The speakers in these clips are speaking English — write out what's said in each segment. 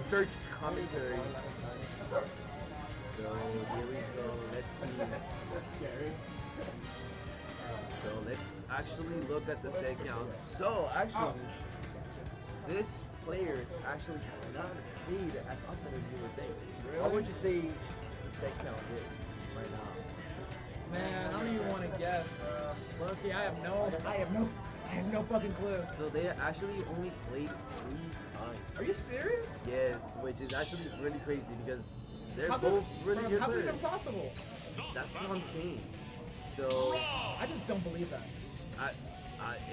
researched commentaries. So here we go. Let's see. So let's actually look at the set count. So actually, this player is actually not paid as often as you would think. Really? What would you say the set count is right now? Man, I don't even want to guess, bro. Loki, I have no fucking clue. So they actually only played 3 times. Are you serious? Yes, which is actually really crazy because they're How both really good How is players. that possible? That's what I'm saying. So I just don't believe that.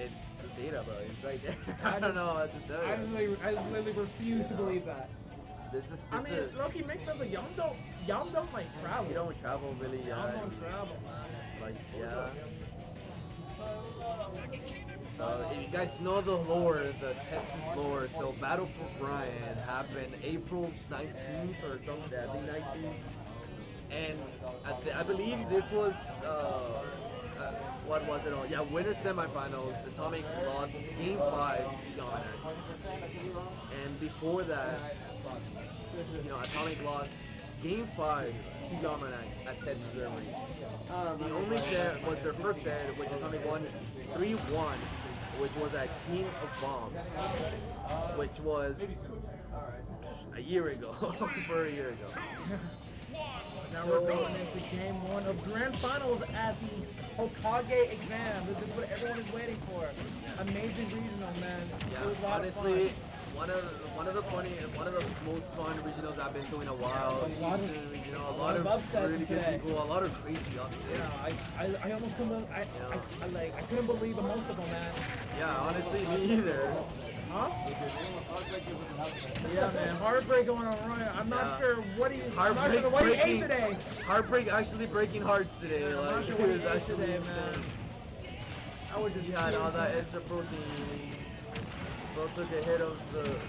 it's the data, bro. It's right there. I don't know what to tell you. I literally refuse to believe that. This is. I mean, Loki makes sense, but y'all don't like travel. You don't travel really. Y'all don't travel, man. Like yeah. So if you guys know the lore, the Texas lore, so Battle for Brian happened April 19th or something. I think 19th. And I believe this was what was it on? Yeah, winter semifinals. Atomic lost Game 5 to Yalmanac. And before that, Atomic lost Game 5 to Yalmanac at Texas River. The only set was their first set, which Atomic won 3-1, which was at King of Bombs, which was a year ago, over a year ago. Now we're going into game 1 of grand finals at the Hokage Exams. This is what everyone is waiting for. Amazing regional, man. Yeah, honestly, one of the most fun regionals I've been to in a while. A lot of upsets really good today. people, a lot of crazy upsets. Yeah, I almost couldn't. I couldn't believe most of them, man. Yeah, honestly, me either. Huh? Yeah, man. Heartbreak going on right. I'm not sure what he ate today. Heartbreak actually breaking hearts today. Yeah, I'm like, not sure what he ate actually today, man. I would just had all that extra protein. Bro took a hit of the. Took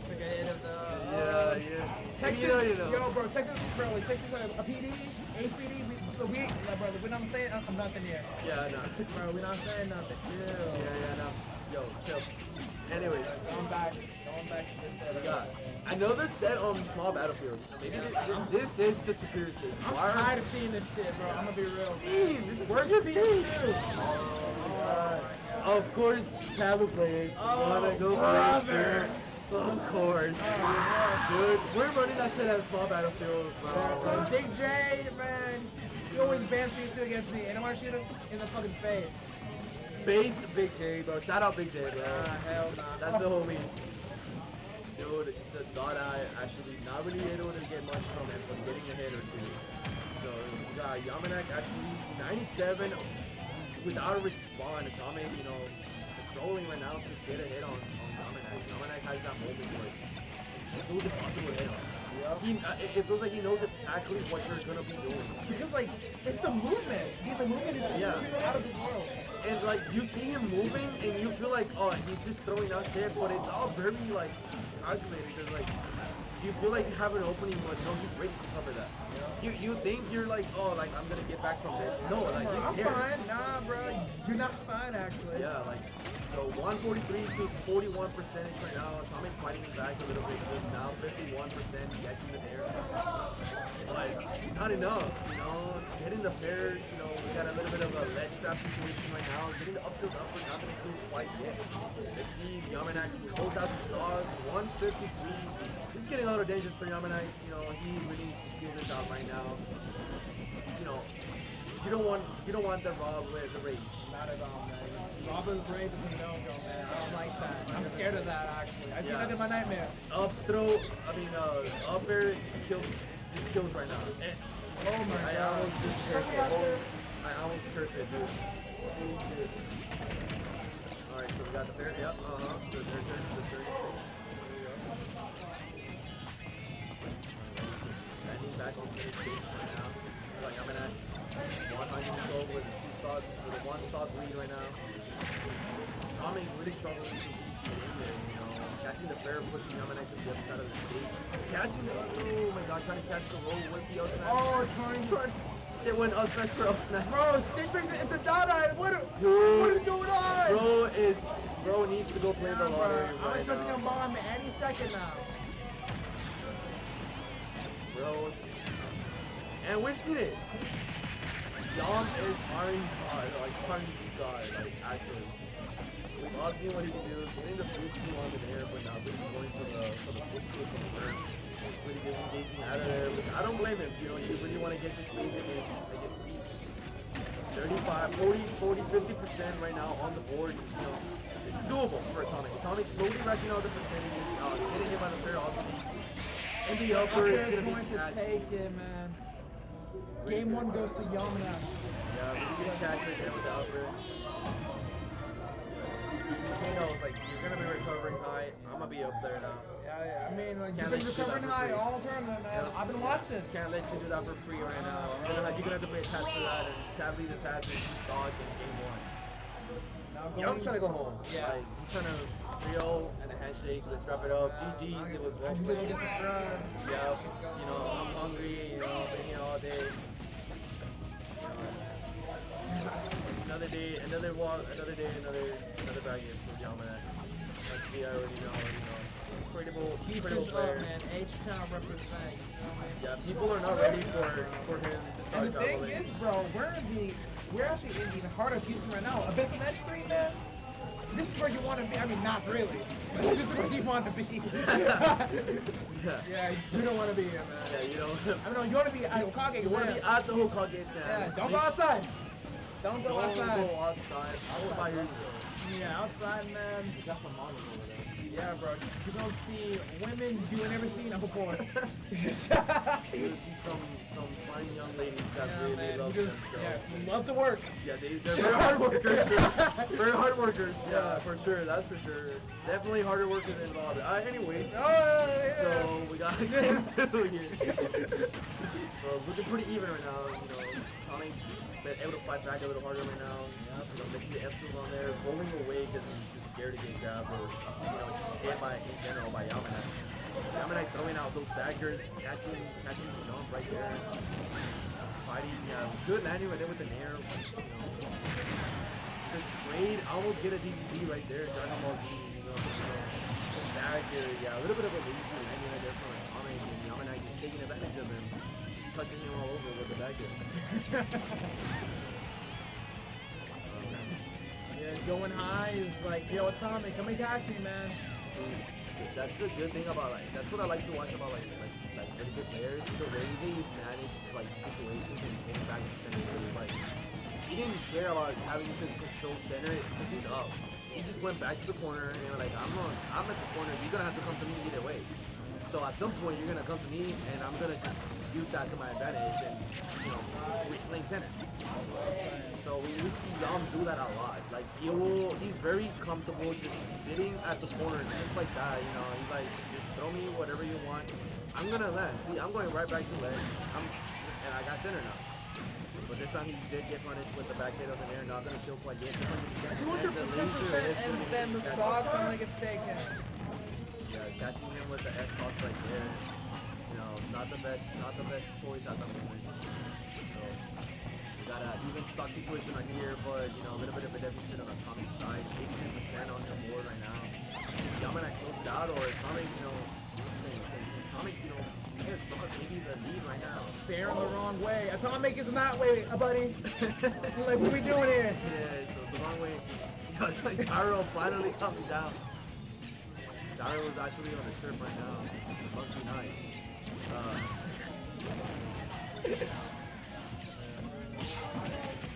a hit of the. Yeah. Texas, you know. Yo, bro, Texas, a PD, HPD, we're not saying, I'm nothing here. Yeah, no. Bro, we're not saying nothing. Chill. Yeah, no. Yo, chill. Anyways, going back to this set. I know this set on small battlefields. Maybe this is the superior stage. I'm tired of seeing this shit, bro. I'm gonna be real. This is Where's your the stage? too? Of course, Taboo players wanna go brother. first. Of course. Dude, we're running that shit at small battlefields, bro. Big J, man, he always bans me too against me, and I want to shoot him in the fucking face. Base Big J, bro. Shout out Big J, bro. Hell nah. That's the homie. Dude, the thought I actually not really able to get much from him, but getting a hit or two. So we got Yalmanac actually 97 without a respawn. Atomic, is rolling right now to get a hit on Yalmanac. Yalmanac has that moment where it's so impossible to hit on. It feels like he knows exactly what you're gonna be doing. Because like it's the movement. The movement is just out of this world. And like you see him moving and you feel like, oh, he's just throwing out shit, but it's all very like calculated because like you feel like you have an opening, but no, he's ready to cover that. You think you're like, oh, like I'm gonna get back from this. No, like I'm he's here. fine. Nah, bro, you're not fine actually. Yeah, like so 143 to 41% right now. Atomic fighting back a little bit just now. 51% catching the air. But not enough, Getting the fair, we got a little bit of a ledge trap situation right now. Getting the up tilt upper, not gonna do quite yet. Let's see, Yalmanac close out the stock. 153. This is getting a lot of dangerous for Yalmanac. He really needs to seal this out right now. You don't want the Rob with the rage. Not at all, man. Robin's rage is a no-go, man. I don't like that. I'm scared of that, actually. I see that in my nightmare. Up air kills right now. Oh my I god. almost just cursed it. I almost cursed it, dude. Alright, so we got the fair. Yep, the third turn, the 36. Landing back on 36 right now. Like I'm at 100 with a 1-stock lead right now. Tommy's really struggling to get in there, catching the fair, pushing Yalmanac to the other side of the stage. Catching the, oh my god, trying to catch the roll with the up smash. Oh, trying. It went up smash for up smash. Bro, Stitch brings it into Dada. What is going on? Bro is Bro needs to go play the lottery I'm right expecting a now. bomb any second now. Bro. And we've seen it. Yam is firing hard, like firing God, like actually. We've all seen what he can do, getting the food steal on the air, but not really going for the food steal from the turn. Just really disengaging out of there. Which I don't blame him, you know, you really want to get your space against speed. 35, 40, 50% right now on the board, you know. It's doable for Atomic. Atomic slowly racking out the percentages, getting him on the fair opportunity. And the upper is going to be to take it, man. Game 1 goes to Yalmanac. Yeah, really good catch right there with the upper. Kano's like, you're going to be recovering high. I'm going to be up there now. Yeah, I mean, like, Can't you've been let you do recovering that for high free. all tournament, man. Yeah. I've been watching. Can't let you do that for free right now. You're going to have to pay a tax for that. And sadly, the tax is dog in game 1. Young's trying to go home. Yeah. Like, he's trying to 3-0 and a handshake. Let's wrap it up. GG's. It was well played. Yeah. You know, I'm hungry. You know, been here all day. Another day, another walk, another day, another bag game for Yalmanac. Actually, I already know. Incredible player. Man, H-Town represent. Yeah, people are not ready for him to start And the thing traveling. is, bro, we're actually in the heart of Houston right now. Abyss and H3, man. This is where you want to be. I mean, not really. This is where you want to be. Yeah, you don't want to be here, man. Yeah, you know. I mean, no, you want to be at Hokage. You want to be at the Hokage Exams. Yeah, don't go outside. Don't go Don't outside. go outside. I will buy yours. Yeah, outside, man. You got some models over there. Yeah, bro. You're going to see women you ain't never seen them before. You're gonna see some fine young ladies that really love themselves. Yeah, love to work. Yeah, they're very hard workers. Very hard workers. Yeah, for sure. That's for sure. Definitely harder workers than Bob. Anyways, so we got game 2 here. Looking pretty even right now. You know, Tommy been able to fight back a little harder right now. You know, making the F2 on there, rolling away because he's just scared to get grabbed or hit by in general by Yalmanac. Yalmanac throwing out those daggers, catching the jump right there. Fighting, good landing right there with the nair. You know, the trade almost get a DDT right there. Dragon Ball Z, you know, the dagger, yeah, a little bit of a lazy landing right there from Atomic, and Yalmanac is taking advantage of him, touching him all over with the dagger. Yeah, going high is like, yo, Atomic, come and catch me, man. That's the good thing about that's what I like to watch about like really good players. The way they manage like situations and getting back to center stage. Like he didn't care about having to control center because he's up. He just went back to the corner and like I'm at the corner. You're gonna have to come to me either way. So at some point you're gonna come to me and I'm gonna just use that to my advantage and playing center. So we see Yam do that a lot. Like he's very comfortable just sitting at the corner just like that. You know, he's like, just throw me whatever you want. I'm gonna land. See, I'm going right back to land. And I got center now. But this time he did get punished with the back hit of the air. Not gonna kill quite yet. 200% and then the stock finally gets taken. Yeah, catching him with the F toss right there. You know, not the best choice at the moment. So we got an even stock situation right here, but you know, a little bit of a deficit on Atomic side. 80% on the board right now. Yalmanac closed out, or Atomic, Atomic, can't start maybe the lead right now. They're in the wrong way. Atomic is not way, buddy. Like, what are we doing here? Yeah, it's the wrong way. R.O.B finally comes down. Daryl is actually on the trip right now. Must be nice.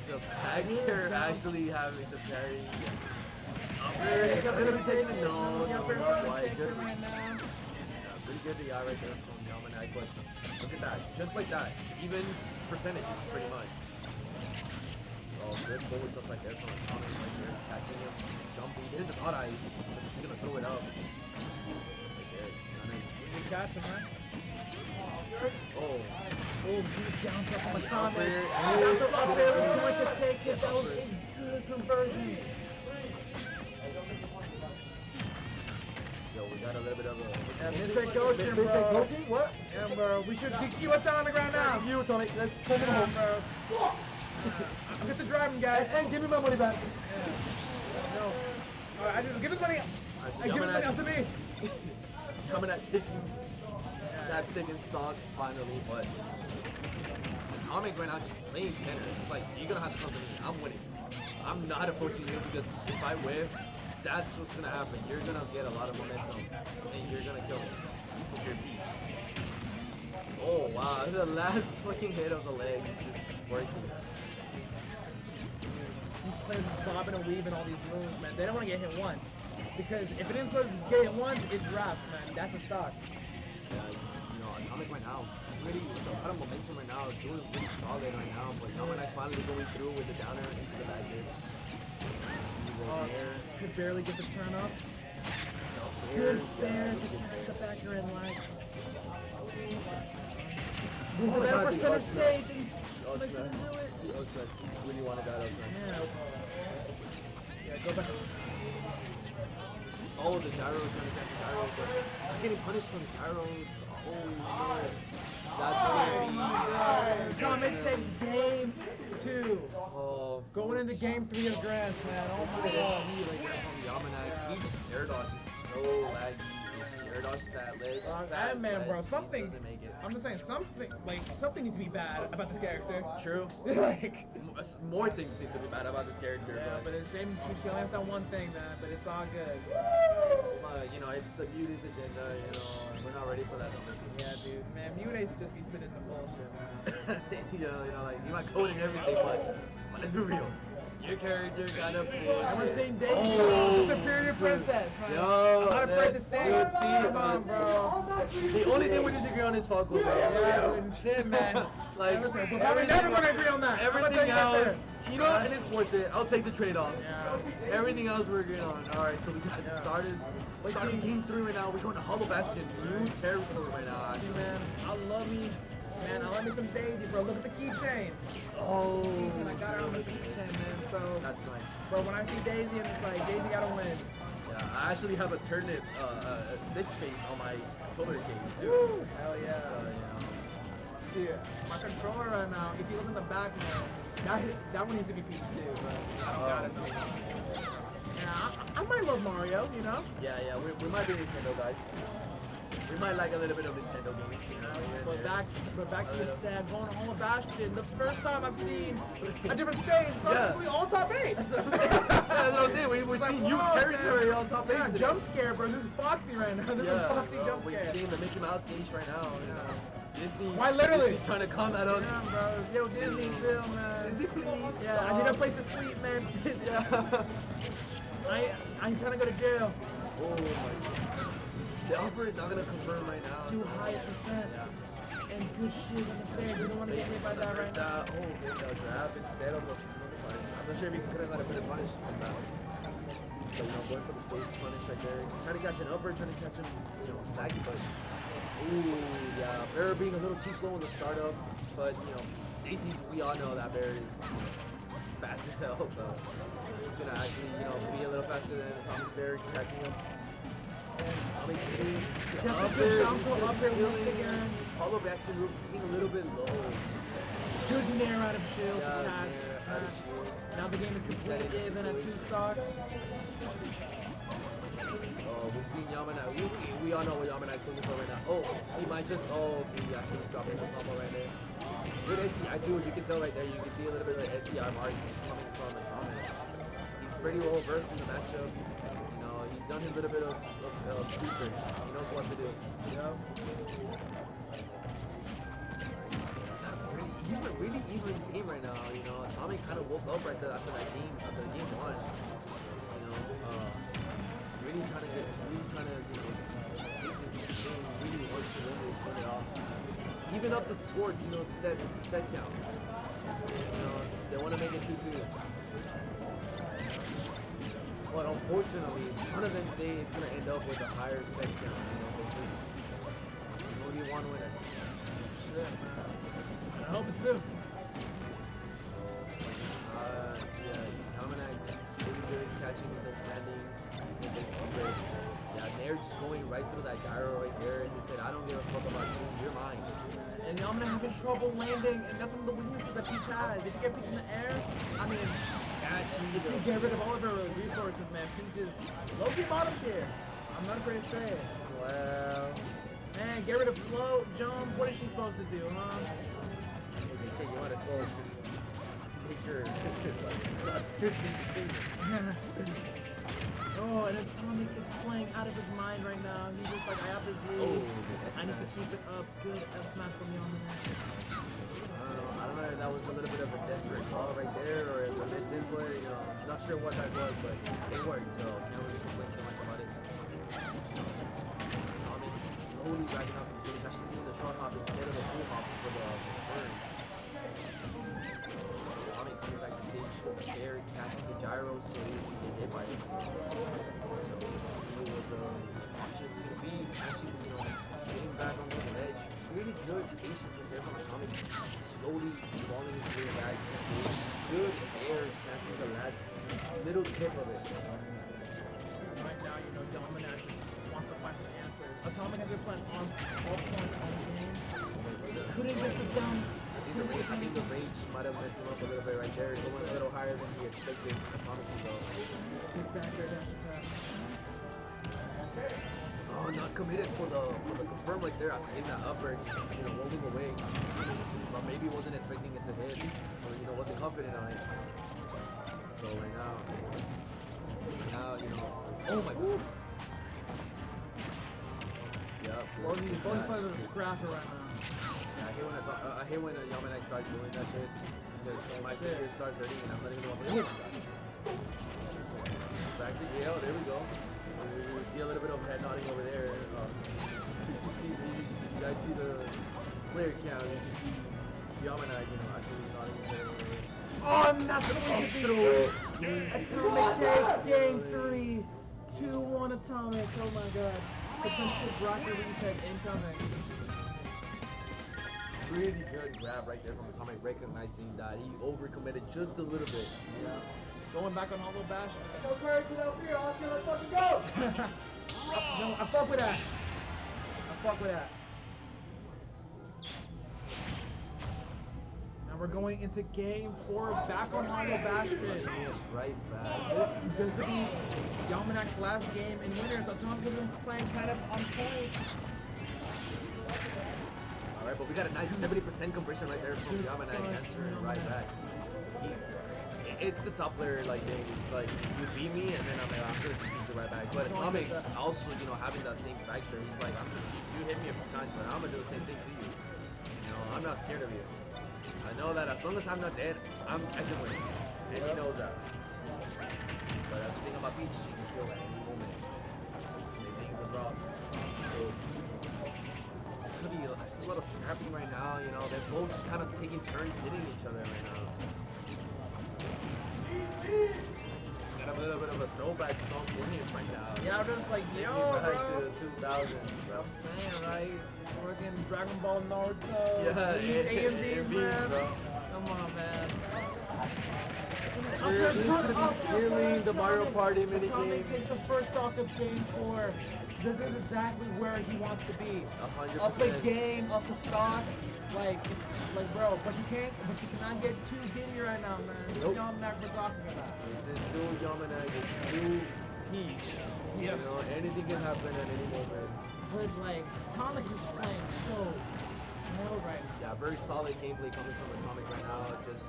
The Pagger actually having the parry. He's gonna be taking a no. Quite good. Pretty good DI right there from Yalmanac, but look at that. Just like that. Even percentages, pretty much. Oh, good forward just like that from Atomic right there. Catching him, jumping. He didn't thought I was just gonna throw it up. Right there. Good catch, man. Oh, Deep down from Atomic. Up Up there was going to take it. That was a good conversion. yo, we got a little bit of a... Mid-tech coaching, bro. Mid-tech coaching? What? Yeah, bro. We should DQ us down on the ground now. You, Tony. Let's take it home. Bro. Get the driving, guys. And give me my money back. No. Alright, I just give his money. I give his money up to me. Coming at taking that second stock finally, but Atomic right now just playing center. It's like, you're gonna have to come to me. I'm winning. I'm not approaching you because if I whiff, that's what's gonna happen. You're gonna get a lot of momentum and you're gonna kill me with your beat. Oh wow, the last fucking hit of the legs is working. These players are bobbing and weaving all these moves, man. They don't want to get hit once. Because if it isn't supposed to get hit once, it's drops, man. That's a stock. Yeah, you know, Atomic right now, really, with a lot of momentum right now, doing really solid right now, but Yalmanac finally going through with the downer into the back here. Could barely get the turn up. Good there to catch the backer in line. Oh Move my it God, for the center Ultra. stage and The Ultra. do it. The Ultra. He really wanted that Ultra. Yeah, go back. Oh, the gyro is trying to catch the gyro, but he's getting punished from the gyro. Oh, no. That's scary. Atomic takes game 2. Oh, Going into game 3 of Grants, man. Oh my he god. right there from Yalmanac. He just air dodges so laggy. He air dodges that leg. That man, bro, He something. doesn't make it. I'm just saying, something needs to be bad about this character. True. Like, More things need to be bad about this character. yeah, but it's a shame she only has that one thing, man. But it's all good. You know, it's the Muta's agenda, you know, and we're not ready for that. Yeah, dude, man, Mutates just be spitting some bullshit, man. You know, like, you might coding everything, but let's be real. Your character got up And we're seeing Daisy, Oh, the superior princess, man. Yo, I'm not afraid to say it. see, Come on, bro. The only thing we disagree on is Falco, bro. Yeah, and shit, man. Like, We're probably never gonna agree on that. everything else, you know, and it's worth it. I'll take the trade-off. Yeah. Everything else we're agreeing on. All right, so we got starting game 3 right now. We're going to Hollow Bastion, new territory right now. Actually, man, I love me some Daisy, bro. Look at the keychain. Oh, I got her on the keychain, man. So, that's nice. bro, when I see Daisy, and it's like, Daisy gotta win. Yeah, I actually have a turnip stitch face on my shoulder case too. Woo! Hell yeah. So, Yeah. My controller right now, if you look in the back, man, that one needs to be peaked too, but I don't got it though. Yeah, I might love Mario, you know? yeah, we might be Nintendo guys. We might like a little bit of Nintendo games, you know. But back to the sad going on with Bastion. The first time I've seen a different stage, probably all top 8. That's what I'm saying. That's what I'm saying. We're Like, seeing new whoa, territory man. on top 8. Yeah, today. jump scare, bro. This is Foxy right now. This is Foxy jump We're scare. seeing the Mickey Mouse stage right now. You know. Disney. Why literally? Disney trying to combat us. Yeah, bro. Yo, Disney, chill, man. Disney, please. Yeah, I need a place to sleep, man. Yeah. I ain't trying to go to jail. Oh my god. The upper is not gonna confirm right now. Too high a percent. Yeah. And good shit in the face. You don't want to get hit by that right now. Oh, okay, the grab instead of the punish. I'm not sure if he could have let a bit of punish on that. So, you know, going for the safe punish right there. Trying to catch an upper, trying to catch him, you know, staggy, but. Ooh, yeah. Bear being a little too slow in the startup. But, you know, Daisy, we all know that Bear is fast as hell, so. He's gonna actually, you know, be a little faster than Thomas Bear catching him. Up there, again. Hollow Bastion roof being a little bit low. Good nair out of shield. Yeah, Catch. nair out of shield. Now the game is completely given at 2 stocks. Oh, we've seen Yalmanac. We all know what Yalmanac's looking for right now. Oh, he might just. Oh, okay, yeah, he's dropping the combo right there. Good SDI too. You can tell right there. You can see a little bit of SDI marks coming from the comment. He's pretty well versed in the matchup. You know, he's done a little bit of research. He knows what to do. You know. He's a really even game right now. You know, Tommy kind of woke up right there after that game, after game 1. You know, really trying to, you know, take this game, really work to win it off. Even up the swords, you know, set count. You know, they want to make it 2-2. But unfortunately, one of them days is going to end up with a higher set count. You know, because you only one winner. Shit, man. I hope it's soon. Yeah, Yalmanac really good catching the standing. Yeah, they're just going right through that gyro right there, and he said, I don't give a fuck about you, you're mine. And Yalmanac having trouble landing, and that's one of the weaknesses that Peach has. If you get Peach in the air, I mean, Peach get rid of all of her resources, man. Peach is low-key bottom tier. I'm not afraid to say it. Well, Man, get rid of float, jump. What is she supposed to do, huh? maybe shit, you might as well just make your Oh, and Atomic is playing out of his mind right now. He's just like, I have this lead. Oh, I need to keep it up. Good F smash from Yalmanac. I don't know if that was a little bit of a desperate call right there, or if a misinput, you know, not sure what that was, but it worked, so can't really complain too much about it. Tommy slowly backing up, so he's actually doing the short hop instead of the full hop for the turn. Tommy coming back to stage with the air, catching the gyros, so he can get hit by it. So we'll see what the option's gonna be. Actually, you know, getting back on the ledge. Really good patience with there from Atomic. Slowly falling into the bag. Good air catching the last little tip of it. Right now, you know, Yalmanac just wants to find some answers. Atomic has been playing on all points on the game. Couldn't get it down. I think the rage might have messed him up a little bit right there. Going a little higher than he expected. Atomic to go. Get back there, dash attack. Oh, not committed for the confirm right there. In that upper, you know, rolling away. But maybe wasn't expecting it to hit. Or, you know, wasn't confident on it. So right now, you know, oh my god. Yep. Both players are scrapping right now. Yeah, I hate when Yalmanac starts doing that shit. Because my finger starts hurting and I'm not even going to back to Yale, there we go. We see a little bit of head nodding over there. You guys see the player count. You can see Yalmanac, you know, actually nodding his head over there. Oh, and that's the way to do it. Atomic takes game 3. 2-1 Atomic. Oh my god. Potential bracket reset incoming. Really good grab right there from Atomic, recognizing that he overcommitted just a little bit. Yeah. Going back on Hollow Bash. Go courage to the field, Oscar, let's fucking go! No, I fuck with that. I fuck with that. Now we're going into game 4, back on Hollow Bash. Right back. This will be Yalmanac's last game in winners. Atomic has been playing kind of on point. Alright, but we got a nice 70% conversion right there from Yalmanac answering right back. It's the top player like thing. Like you beat me and then I'm like, I'm gonna beat you right back. But Atomic also, you know, having that same factor, he's like, you hit me a few times, but I'm gonna do the same thing to you. You know, I'm not scared of you. I know that as long as I'm not dead, I can win. And he knows that. But that's the thing about Peach, she can kill at any moment. They think the rock. So could be a little scrapping right now, you know, they're both just kind of taking turns hitting each other right now. Got a little bit of a throwback song in here right now. Yeah, I'm just like, yo, back bro. to the 2000s, bro. I'm saying, right? Working Dragon Ball Naruto. Yeah, AMVs, man. bro. Come on, man. Killing the Mario Party minigame. Atomic takes the first stock of game 4. This is exactly where he wants to be. 100%. Up the game, up the stock. Like bro, but you cannot get too giddy right now, man. This is Yalmanac we're talking about. This is still Yalmanac, it's still Peach. You know, anything can happen at any moment. But like, Atomic is playing so well right now. Yeah, very solid gameplay coming from Atomic right now. Just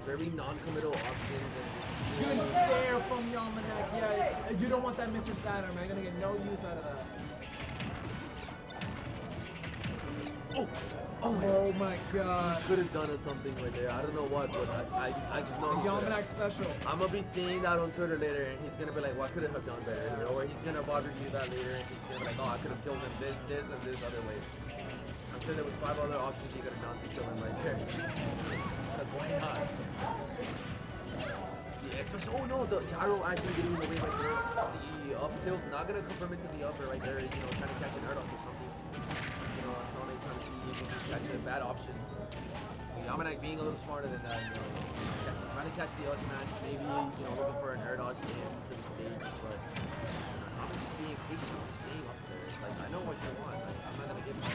very non-committal options and Good fair from Yalmanac. Yeah, you don't want that Mr. Saturn, man. You're gonna get no use out of that. Oh my god. Could have done it something right there. I don't know what, but I just know Yalmanac special. I'm gonna be seeing that on Twitter later, and he's gonna be like, "What could I have done better?" You know, or he's gonna bother you that later, and he's gonna be like, "Oh, I could have killed him this, and this other way." I'm sure there was 5 other options he could have done to kill him right there. Because why not? Yeah, especially. Oh no, the gyro actually getting away right there. The up tilt, not gonna confirm it to the upper right there. You know, trying to catch an Erdog or something. You know, Tony trying to see if he can catch a bad option. Yalmanac being a little smarter than that, you know, trying to catch the up smash, maybe, you know, looking for an air dodge to get into the stage, but I'm just being patient, staying up there. It's like, I know what you want, like, I'm not gonna give you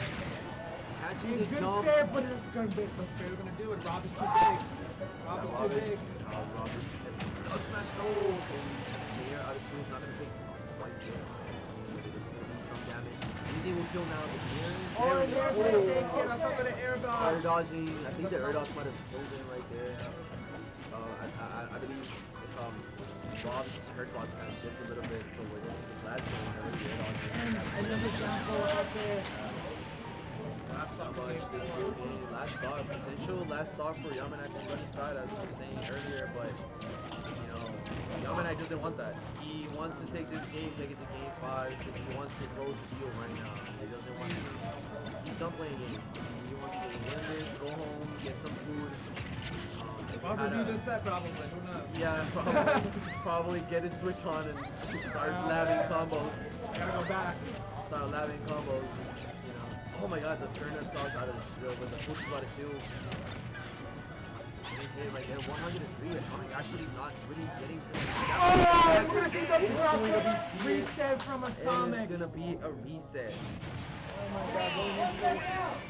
catching the Good jump. fair, but it's going to be so fair. We're gonna do it. R.O.B is too big. R.O.B is too big. Rob is Up smash. No. Here, out of two. Not gonna take quite good. It's gonna be some damage. Anything will kill now. Oh, there's gonna take it. I saw the air dodge. Air dodging. I think the air dodge might have killed him right there. I believe if Rob's hurt box kind of dips a little bit to win it. Last game, whenever the air dodge. Another combo out there. Last stock, potential last stock for Yalmanac on the other side, as I was saying earlier, but you know, Yalmanac doesn't want that. He wants to take this game, take it to game 5, because he wants to close the deal right now. He doesn't want to. He's done playing games. He wants to win this, go home, get some food. I'll review this set probably. Who knows? Yeah, probably get his switch on and start labbing combos. I gotta go back. Start labbing combos. Oh my god, the turnip toss out of the shield with the foot out of shield. He's hitting right there, 103. Atomic actually not really getting to oh, we're gonna see the reset from Atomic. It's gonna be a reset. Oh my god,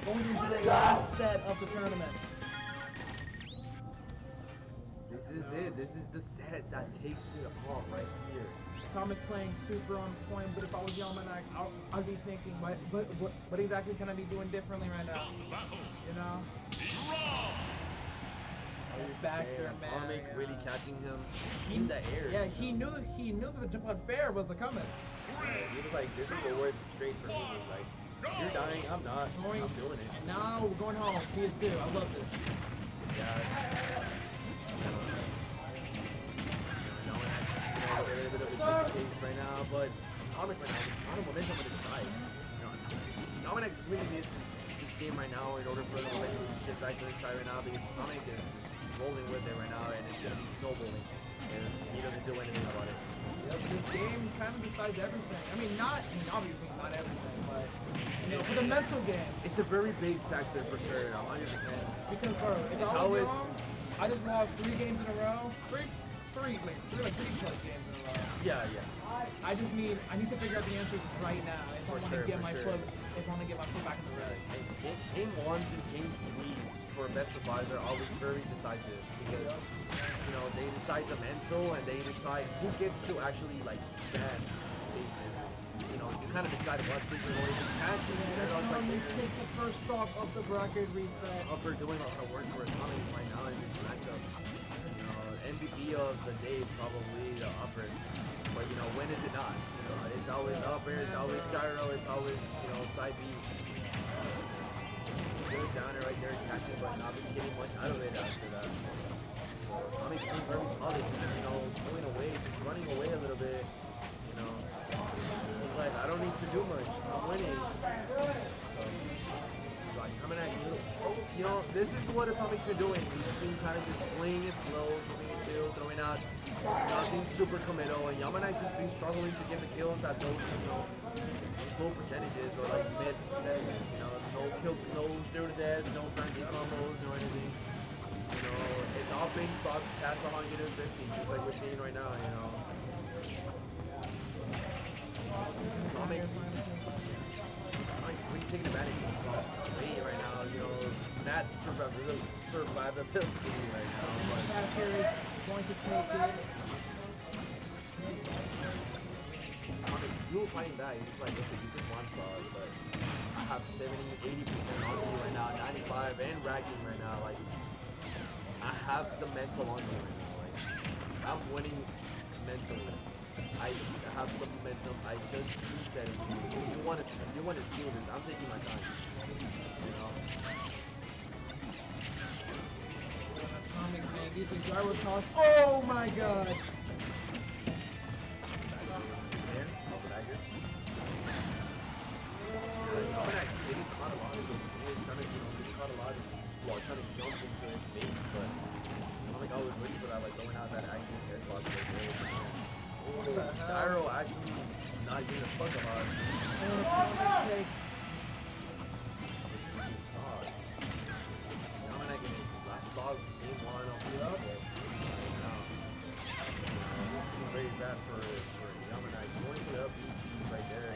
going into the last set of the tournament. This is it. This is the set that takes it all right here. Atomic playing super on point, but if I was Yalmanac, I'd be thinking, what exactly can I be doing differently right now? You know? Back there, man. Atomic really catching him in the air. Yeah, he knew that the jump unfair was coming. He was like, this is the word straight for me. Like, you're dying, I'm not. I'm doing it. And now we're going home. PS2. I love this. Yeah. A little bit of a good case right now, but Atomic right now, a lot of momentum on his side. Yalmanac really needs this game right now in order for the momentum to shift back to his side right now, because Atomic is rolling with it right now, and it's going to be snowballing, and he doesn't do anything about it. Yeah, but this game kind of decides everything. I mean, obviously not everything, but for the mental game. It's a very big factor for sure, 100%. Because, bro, if I was young, I just lost 3 games in a row. Three close games in a row. Yeah. I just mean I need to figure out the answers right now if I want to get my foot back in the race. Game 1s and game 3s for best survivors are always very decisive because they decide the mental and they decide who gets to actually like stand stages. You kind of decide what stage you're going to catch. Take the first stop of the bracket reset. Upper doing a lot of work for Atomic right now in this matchup. MVP of the day is probably the upper, but when is it not? It's always upper, it's always gyro, it's always side B. Good downer right there, catching, but not really getting much out of it after that. I mean, it's very solid, going away, just running away a little bit. It's like I don't need to do much. I'm winning. Coming at you. This is what Atomic's been doing. He's been kind of just playing it slow, moving it chill, throwing out nothing super committal, and Yalmanac's just been struggling to get the kills at those, low percentages or like mid percentages. No kill, no 0 to death, no fancy combos or anything. It's all big stocks past 150, just like we're seeing right now. Atomic. Really taking advantage of the way right now, Matt's survivability right now. Matt here is going to take it. It's still fighting back. He's like, okay, you took 1 star, but I have 70, 80% on me right now, 95 and racking right now. Like, I have the mental on me right now. Like, I'm winning mentally. I have the momentum. I just reset it. You want to steal this? I'm taking my time. Atomic, man, these are gyro toss. Oh my god! Trying to jump into his face, but I was ready for that, like going out that action air box Gyro actually not giving a fuck about it. Yalmanac in his last dog game 1 on the up. It's very bad for Yalmanac. Going to the up right there,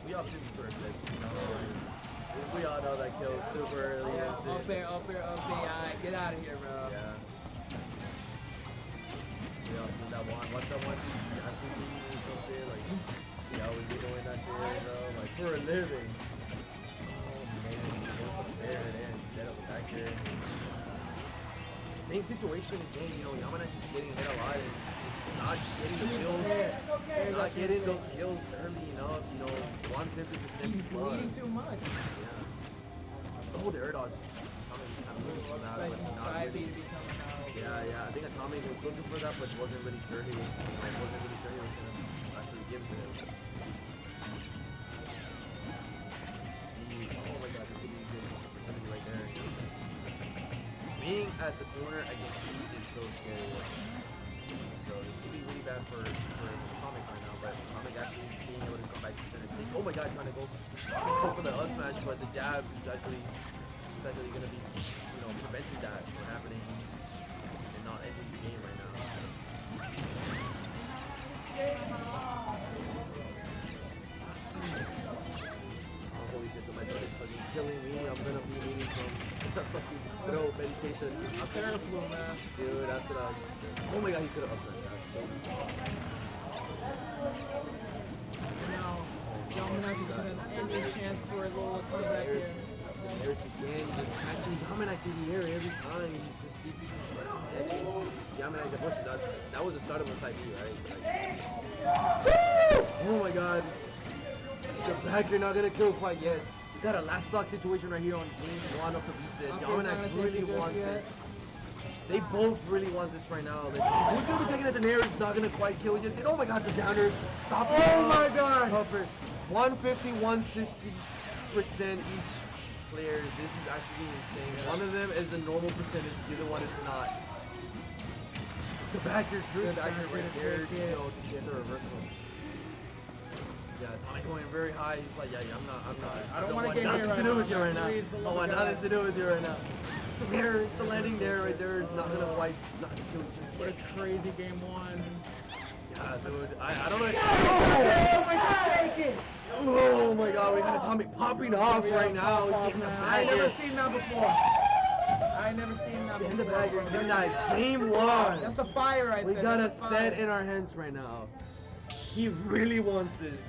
we all see the first clips, we all know that kill super early. Up there, alright, get out of here, bro. Yeah. y'all seen that one? What's that one? I seen you or something like. Yeah, I was doing that shit, bro. Like for a living. Oh man, you want the fair there instead of the back there. Same situation again, you know, Yalmanac is getting hit a lot and not getting the kills. Not getting those kills early enough, you know, 150% He's plus. bleeding too much. Yeah. Oh, the air dodge. Atomic kind of looking for that, Like but not really. Yeah, I think Atomic was looking for that, but wasn't really sure he was, wasn't really sure he was going to actually give it to him. Oh my god, this would be a good opportunity right there. Being at the corner against you is so scary. So this would be really bad for Atomic right now, but Atomic actually being able to come back to center stage. Oh my god, trying to go for the up smash, but the jab is actually going to be, you know, preventing that from happening and not ending the game right now. Oh, holy shit, my brother is fucking killing me. I'm gonna be needing some fucking throw medication. I'm careful, man. Dude, that's what I was. Oh my god, he could have upped that. Now, Yalmanac is gonna any chance for a little comeback here. There's again, just catching Yalmanac through the air every time. He just keeps catching Yalmanac. That was the start of a side B, right? Like, oh my god. The back, you're not gonna kill quite yet. You got a last stock situation right here on game 1 of the reset. Yalmanac really wants it. They both really want this right now. Like, who's gonna be taking it to Nair is not gonna quite kill. He just said, oh my god, the downer. Stop it. Oh my god. Upper. 150, 160% each player. This is actually insane. One of them is a normal percentage, the other one is not. The back your crew, right there, you know, to get the reversal. Yeah, Atomic going very high. He's like, yeah, I'm not. I don't want to want get nothing here to do with you right now. Please, I want nothing to do with you right now. There, the landing there, right there is not gonna quite, not gonna kill just What yet. a crazy game 1. Yeah, dude, I don't know. Oh my god, take it! Oh my god, we got Atomic popping off right now. Getting the I bag never here. seen that before. I never seen that Getting the before. bag here. Good night. Game 1. That's the fire right We there. got a That's the fire. set in our hands right now. He really wants this.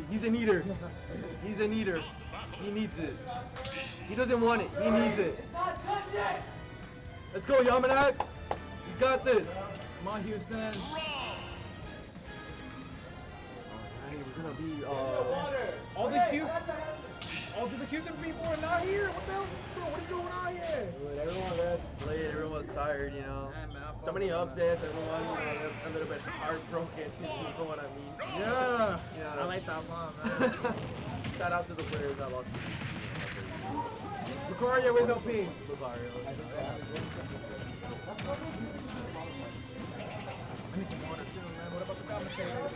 He's an eater. He's an eater. He needs it. He doesn't want it. He needs it. Let's go, Yalmanac. You got this. Come on, Houston. Alright, we're gonna be All the Houston people are not here. What the hell? Bro, what is going on here? dude, everyone left late, everyone's tired, you know. So many upsets, everyone, you know, a little bit heartbroken, you know what I mean? Yeah. Yeah. I like that one, man. Shout out to the players that lost. Lucario is OP. Lucario. I need some water too, man. What about the commentator?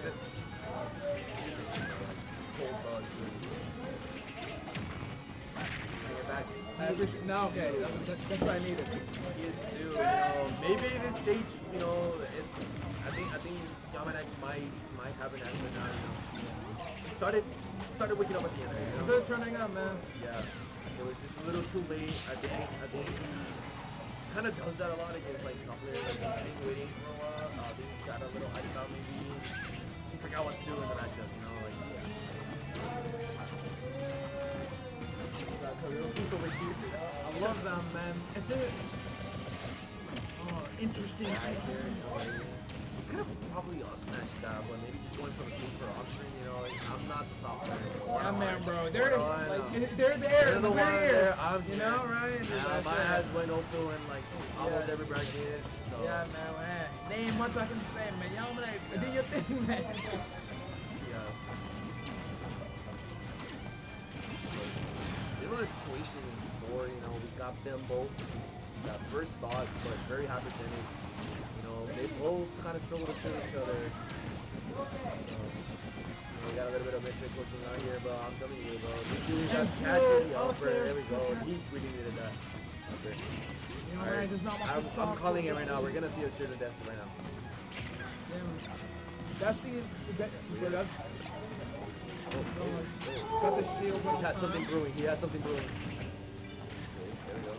Cold bugs, dude. Bring it back. No, okay. That's what I needed. He is too, you know, maybe this stage, you know, it's, I think Yalmanac might have an answer now, you know. He started waking up at the end there, you know. Still turning up, man. Yeah, it was just a little too late. I think he kind of does that a lot against like top players, like waiting for a while. I think he got a little hyped out maybe. He forgot what to do in the matchup, you know, like. I love them, man. Is it? Oh, interesting. Could have probably smashed that, but maybe just going for the team for option, you know, like, I'm not the top player. So Yeah, man, bro. I They're know. like, they're there. They're the one there. I'm You know, right? Yeah, my ass went also in like almost every bracket. So. Yeah, man. Man. There ain't much I can say, man. Yalmanac, do your thing, man. Yeah. Similar situation before, you know, we got them both that first spot, but very high percentage. You know, they both kind of struggle to kill each other. We got a little bit of metric looking out here, bro. I'm telling you, bro. This dude got catching the upper. There we go. He really needed that. Okay. Alright. I'm calling it right now. We're gonna see a certain death right now. That's got the shield. He had something brewing. He had something brewing. Okay, there we go.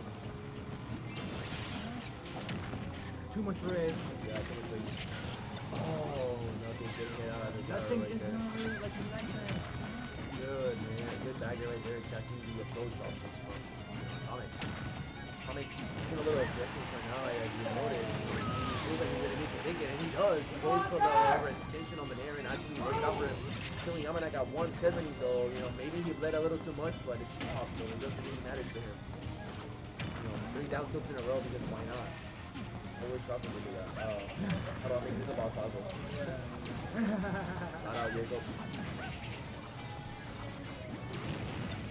Too much rage. Yeah, too much rage. Oh, nothing getting it out of the Nothing right is there. not really like the next thing. Good, man. Good bagger right there, catching the approach off this from Atomic. Atomic looking a little aggressive right now, as you noted. He feels like he's gonna need to take it, and he does. He goes for the extension on the air and actually works out for him. Killing Yalmanac at 170, so, you know, maybe he bled a little too much, but it's cheap, so it doesn't really matter to him. You know, 3 down tilts in a row, because why not? I wish Falcon would do that. How do I make this about Falcon? Not out, Diego.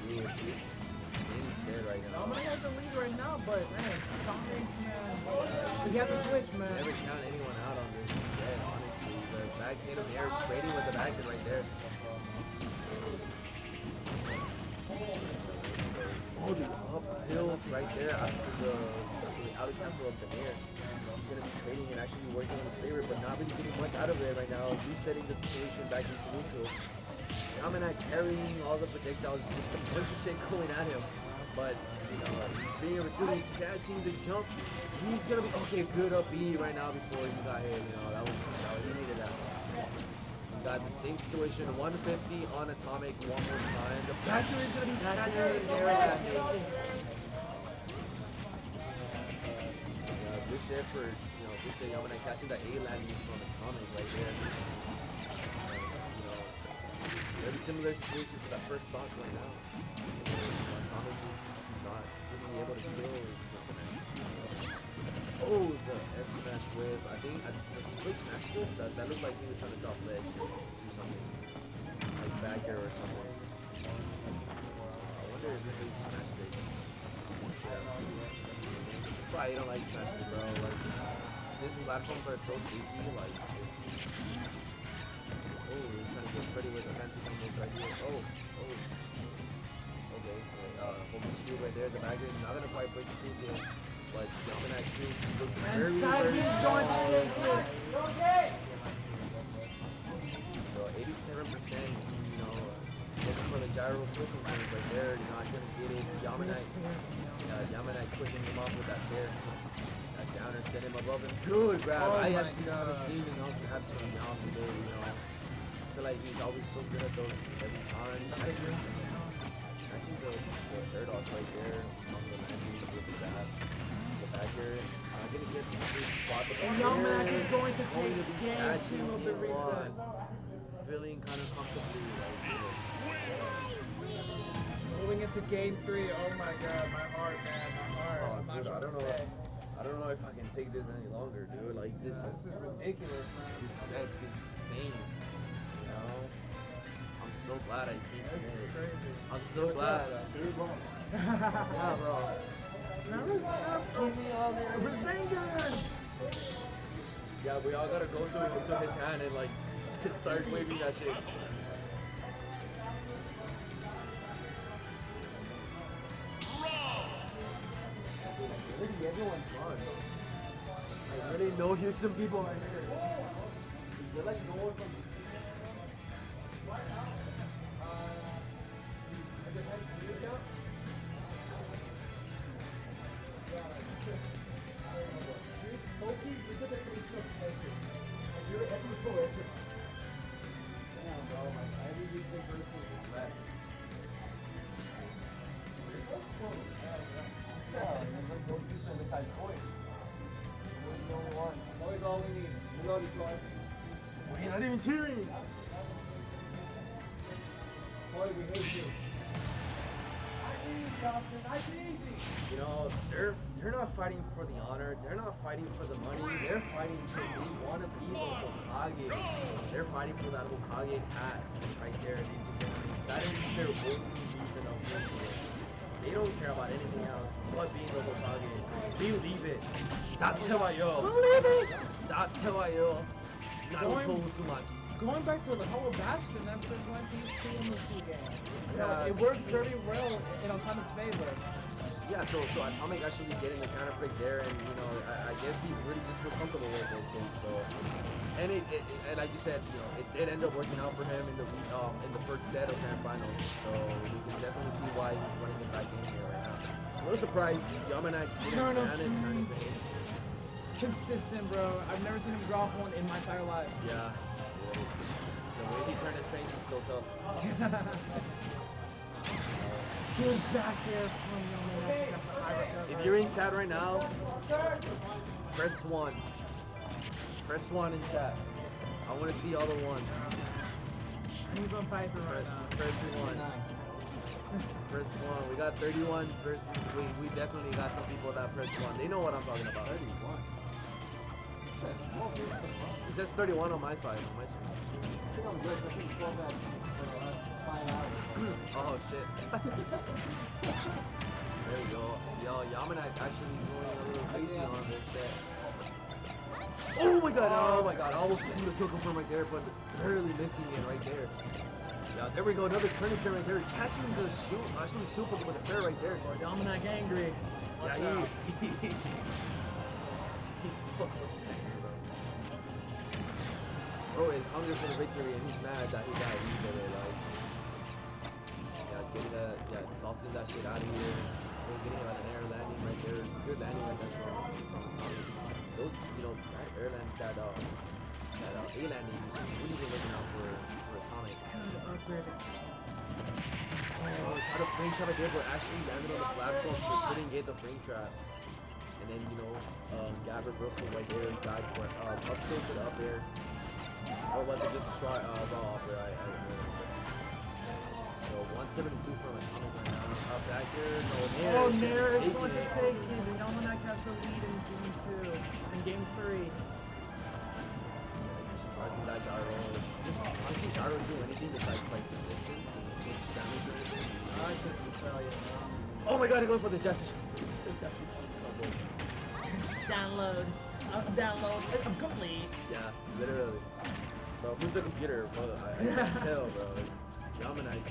Dude, he's dead right now. Yalmanac has the lead right now, but man, Atomic, man, he has to switch, man. Never count anyone out on this. Dead, honestly. The back hit him there, trading with the back hit right there. Oh, the up tilt right there after the out of cancel up the air. He's gonna be trading and actually working in his favor, but not really getting much out of it right now. Resetting the situation back into neutral. Yalmanac carrying all the projectiles, just a bunch of shit going at him. But, you know, he's being a receiver, catching the jump. He's gonna be okay, good up B right now before he got hit. You know, that was he needed that. We got the same situation, 150 on Atomic one more time. The backer is gonna be catching there at good shit for, you know, good shit. Yalmanac catching the A landing from Atomic right there. You know, very similar situation to that first stock right now. Atomic is not really able to kill. Oh, the S smash whip. I think the quick smash whip, that looked like he was trying to drop legs or do something. Like back air or something. I wonder if he smashed it. Yeah. Probably don't like smash it, bro. Like, this platforms are so easy, like. Oh, he's trying to get pretty with the fancy combos right here. Oh. Okay, hold the shield right there. The bagger is not gonna quite break the shield here. But Yalmanac shield looks very, very strong. So 87%, you know, looking for the gyro clicking things right there. You're not gonna get it. Yalmanac clicking him off with that fair. That downer sent him above him. Good grab. I actually got a feeling I was have some now today, you know. I feel like he's always so good at those every time. I think the third off right there on the landing with the grab. The backer. I'm gonna get the spot. And Yalmanac is going to take game 2 of the reset. Feeling kind of comfortably right here. Moving into game 3. Oh my god, my heart, man, my heart. Oh, I'm not dude, sure I don't what know. to say. I don't know if I can take this any longer, dude. Like this This is ridiculous, man. This set's insane. You know? I'm so glad I came This today. is crazy. I'm so glad. Yeah, bro. Put me on there. Rasengan! Yeah, we all gotta go to him and took his hand and like start waving that shit. Really, everyone's gone. I really know here's some people right here. They're like no one from We're not even cheering. Boy, we hate you. You know, they're not fighting for the honor. They're not fighting for the money. They're fighting because they want to be the Hokage. They're fighting for that Hokage hat right there. That is their only reason of being. They don't care about anything else but being the Hokage. Believe it. Dattewayo. Believe it! Dattewayo. Naruto Uzumaki. Going back to the whole Bastion, that's the 20 game. You know, Yeah. it worked very well in Otamic's favor. Yeah, so Atomic actually getting the counter pick there, and you know, I guess he really just feels comfortable with those things. So, and it like you said, you know, it did end up working out for him in the first set of grand finals. So we can definitely see why he's running it back in here right now. No surprise, Yalmanac didn't Turn up turn it. consistent, bro. I've never seen him drop one in my entire life. Yeah. The way he turned his face is so tough. Good back there from Yalmanac. If you're in chat right now, press 1. Press 1 in chat. I want to see all the ones. He's on Piper right now. Press 1. Press 1. We got 31 versus. We definitely got some people that press 1. They know what I'm talking about. 31. It says 31 on my side. On my screen. I think I'm good. I think 12 for the last 5 hours. Oh shit. There we go. Yo, Yalmanac actually going a little crazy on this set. Oh my god, I almost threw the kill confirm right there, but barely missing it right there. Yeah, there we go, another turning turn right there, catching the shoot, actually shoot with a fair right there. Yalmanac angry. Yeah, he's so angry, bro. Bro is hungry for the victory and he's mad that he got easily, like. Yeah, getting that, tossing that shit out of here. Getting like an air landing right there. Good landing right there from those, that air landing, that A landing, really been looking out for Atomic. Oh, tried to frame trap right there, but actually landed on the platform, so couldn't get the frame trap. And then, Gabber broke it right there, died for up tilt to the up air. Or was it just a raw up air? I don't know. So 172 from Atomic right now. Up back here, no Nair. Oh, Nair is going to take it. And Yalmanac has the lead in game 2. In game 3. Charging that gyro. Just honestly, gyro do anything besides like resistance. Damage or anything. I couldn't tell you. Oh my god, they're going for the Jesse. Download. Download. I'm complete. Yeah, literally. Bro, who's the computer? Bro, I can't tell, bro. Yalmanac.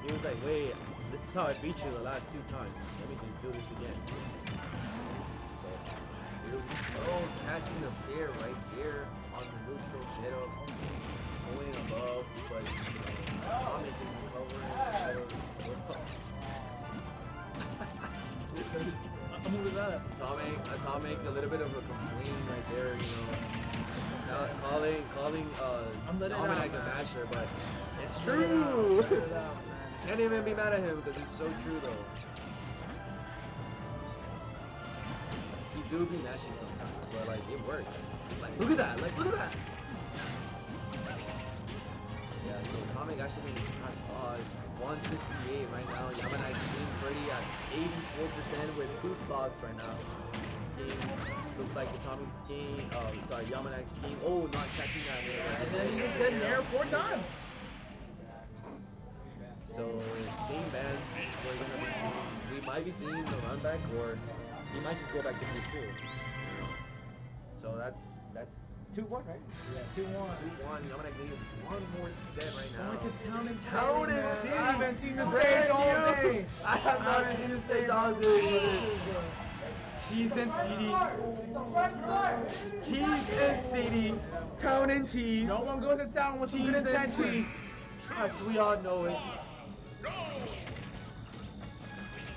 He was like, wait, this is how I beat you the last 2 times. Let me just do this again. So, here we go. Catching the pair right there on the neutral setup. Going above, but, Atomic is recovering. I'm with that. Atomic, a little bit of a complaint right there, Now calling Yalmanac a masher, but it's true. Can't even be mad at him because he's so true though. He do be mashing sometimes, but like it works. Like look at that, look at that. Yeah, so Atomic actually in his past 168 right now. Yalmanac being pretty at 84% with 2 stocks right now. This game looks like Atomic's game. Yalmanac's game. Oh, not catching that Nair. And then he just did Nair 4 times. So game bans we're gonna be seeing. We might be seeing the run back, or he might just go back to P2. So that's 2-1, right? Yeah, 2-1. 2-1. Yalmanac needs one more set right now. Town and City. I haven't seen this stage all day. I have not seen this stage all day. Cheese and CD. Cheese and CD. Town and cheese. No one goes to town with Cheese good and intentions. cheese. Yes, we all know it.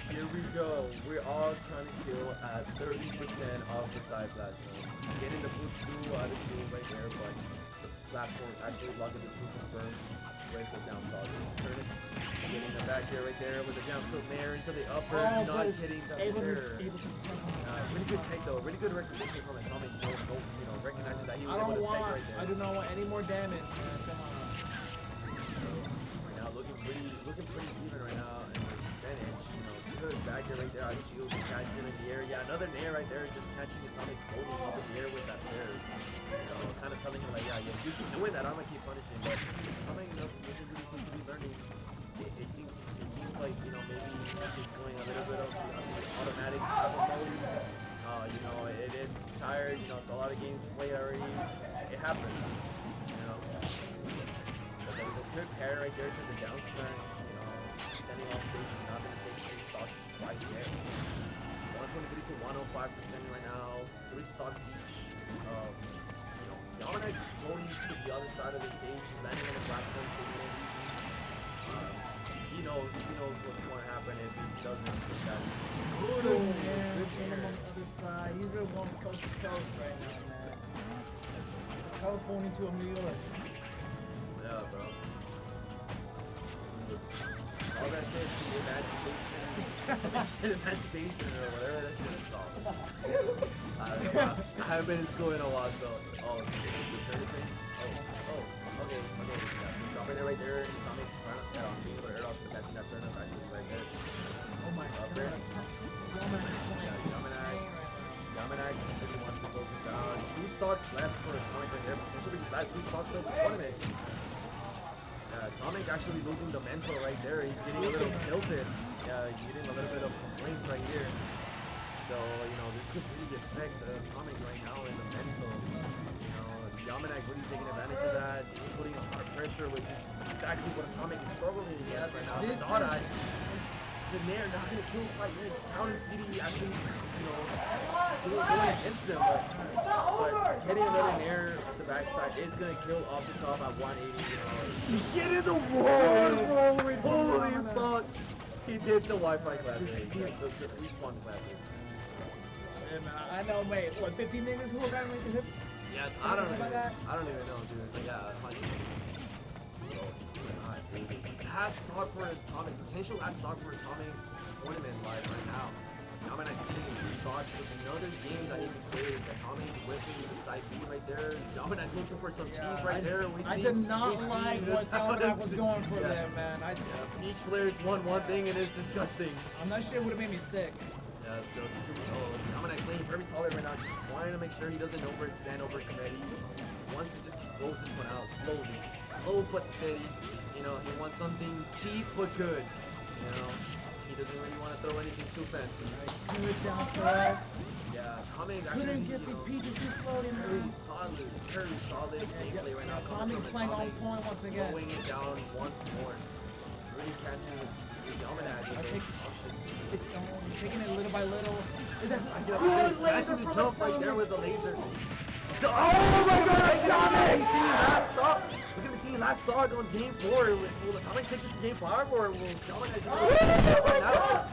Here we go. We're all trying to kill at 30% off the side platform. Getting the blue 2 out of 2 right there, but the platform actually blocking the 2 confirmed. Right foot down solid. Turn it. Getting the back here right there with the jump tilt Nair into the upper. Not hitting the air. Really good take though. Really good recognition from Atomic. Recognizing that he was able to take right there. I do not want any more damage. Come on. Right now looking pretty even right now in the percentage. Good back here right there. Out of shield, catching in the air. Yeah, another Nair right there, just catching Atomic floating up in the air with that pair. Kind of telling him like, yeah, you keep doing that, I'm gonna keep punishing. But Atomic, really seems to be learning. It seems like maybe he's going a little bit of automatic type of mode. It is tired. It's a lot of games played already. It happens. But there was a good pair right there to the down smash. Standing off stage, not gonna take 3 stocks twice yet. 123 to 105% right now. 3 stocks each. Yalmanac just floating to the other side of the stage, landing on the platform, taking it easy. He knows what's going to happen if he doesn't get that. Oh, Good man. good Get him air. on the other side. He's really going coast to coast right now, man. California to New York. Yeah, bro. All that shit, the emancipation, that shit, emancipation or whatever that shit is called. I don't know. I haven't been in school in a while, so. Oh, the third thing? Okay. Yeah, so dropping it right there. Atomic trying to start on being able to air off the catching that certain actually right there. Oh my Up god. there. Yalmanac. Yalmanac really wants to close it down. 2 stocks left for Atomic right there. Potentially these last 2 stocks of the tournament. Atomic actually losing the mental right there. He's getting a little tilted. Yeah, he's getting a little bit of complaints right here. So, this could really affect Atomic right now in the mental. Yalmanac really taking advantage of that. He's putting a lot of pressure, which is exactly what Atomic is struggling against right now. This Thought the Nair not going to kill quite yet. Town and City actually, going against them. But getting another Nair off the backside is going to kill off the top at 180. Get in the wall! Holy fuck! He did the Wi-Fi classes. The respawn classes. I know, mate. What, 15 minutes? Who got to make the hip? Yeah, I don't even know, dude. But yeah, 100. Last stock for Atomic, potential last stock for Atomic tournament live right now. Yalmanac sitting in 2 stocks with another game that he can trade. Atomic whipping the side B right there. Yalmanac looking for some cheese right there. I did not like what Yalmanac was going for there, man. Each player's won one thing and it's disgusting. I'm not sure it would have made me sick. Yeah, so Yalmanac playing very solid right now, just trying to make sure he doesn't overextend over Committee. He wants to just close this one out slowly. Slow but steady. He wants something cheap but good. He doesn't really want to throw anything too fancy. Good down throw. Yeah, Atomic Couldn't actually, get the peaches too floating. very solid gameplay right now. Tommy's playing on point once again. Slowing it down once more. Really catching Yalmanac with those options. Taking it little by little. Catching the jump right there with the laser. Oh my god, Atomic! We're gonna be seeing last stock on game 4. Will Atomic take this to game 5 or will Yalmanac right now?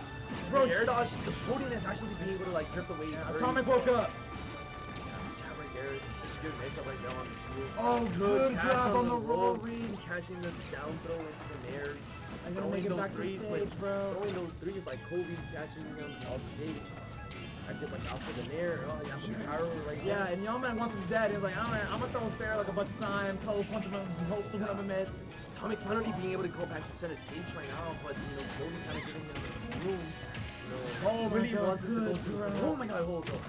Bro, air dodge, the podium is actually being able to drift away. Atomic woke up. Yeah, right there. It's a good mix-up right now on the scoop. Oh, good grab on the roll read. Catching the down throw into the air. I gotta make it back to stage, bro. Throwing those threes like Kobe, catching them off stage. I did out for the Nair. Oh, yeah, some power right there. Yeah, and Yalmanac wants his dad. He's like, I'm gonna throw him fair like a bunch of times. Hope punch him, hope some of them miss. Atomic finally being able to go back to center stage right now, but Kobe kind of giving him the room. Oh, really God, wants him to go through. bro. Oh my god, hold on.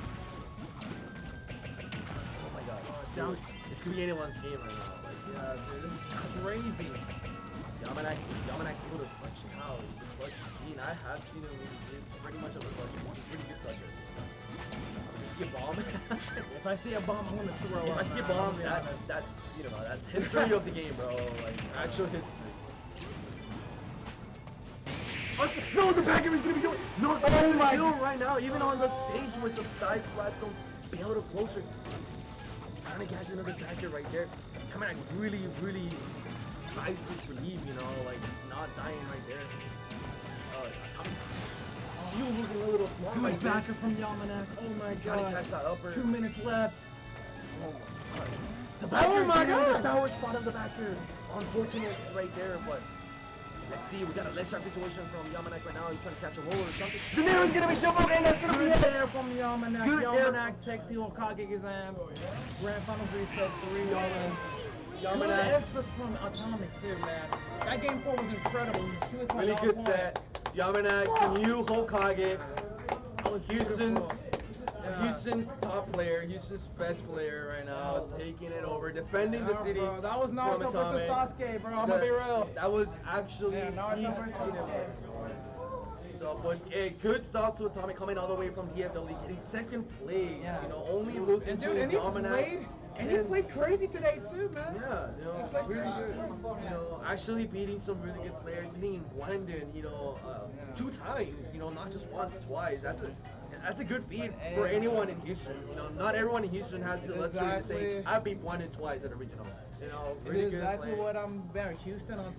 Oh my god. Down. This could be anyone's game right now. Yeah, dude, this is crazy. Yalmanac able to clutch it out. The clutch scene, I have seen him. He's pretty much a clutcher. He's a pretty good clutcher. If I see a bomb, If I see a bomb, I'm gonna throw up. if I see a bomb, that's history of the game, bro. Actual history. No, the backer is gonna be doing. No, oh my kill right now. Even on the stage with the side blast zones, be a little closer. Trying to catch another backer right there. Yalmanac really tries to relieve, not dying right there. Still looking a little small right there. backer from Yalmanac. Oh my Trying god. to catch that upper. 2 minutes left. Oh my god. The backer, Oh my god. The sour spot of the backer. Unfortunate right there, but let's see. We got a less trap situation from Yalmanac right now. He's trying to catch a roll or something. The Nair is gonna be shuffled, and that's gonna be Good it. air from Yalmanac. Good air. Yalmanac takes the Hokage Exams. Grand Finals reset 3-1. Good Yalmanac. effort from Atomic too, man. That game 4 was incredible. He was Really on good point. set. Yalmanac, the new Hokage. That was Houston's beautiful. Yeah. Houston's top player, Houston's best player right now, taking it over, defending the Yeah, city. bro. That was from Naruto versus Atomic. Sasuke, bro. I'm gonna be real. That was actually Yeah, Naruto peak versus cinema. Sasuke. So, but a good start to Atomic coming all the way from DFW, getting second place. Yeah. Only losing And to dude, Yalmanac. he played crazy today too, man. Yeah, really good. Actually beating some really good players, beating London, 2 times, not just once, twice. That's a good feat for anyone in Houston. Not everyone in Houston has the luxury to say, Exactly. I beat London twice at a regional. Really good Exactly play. what I'm there. Houston on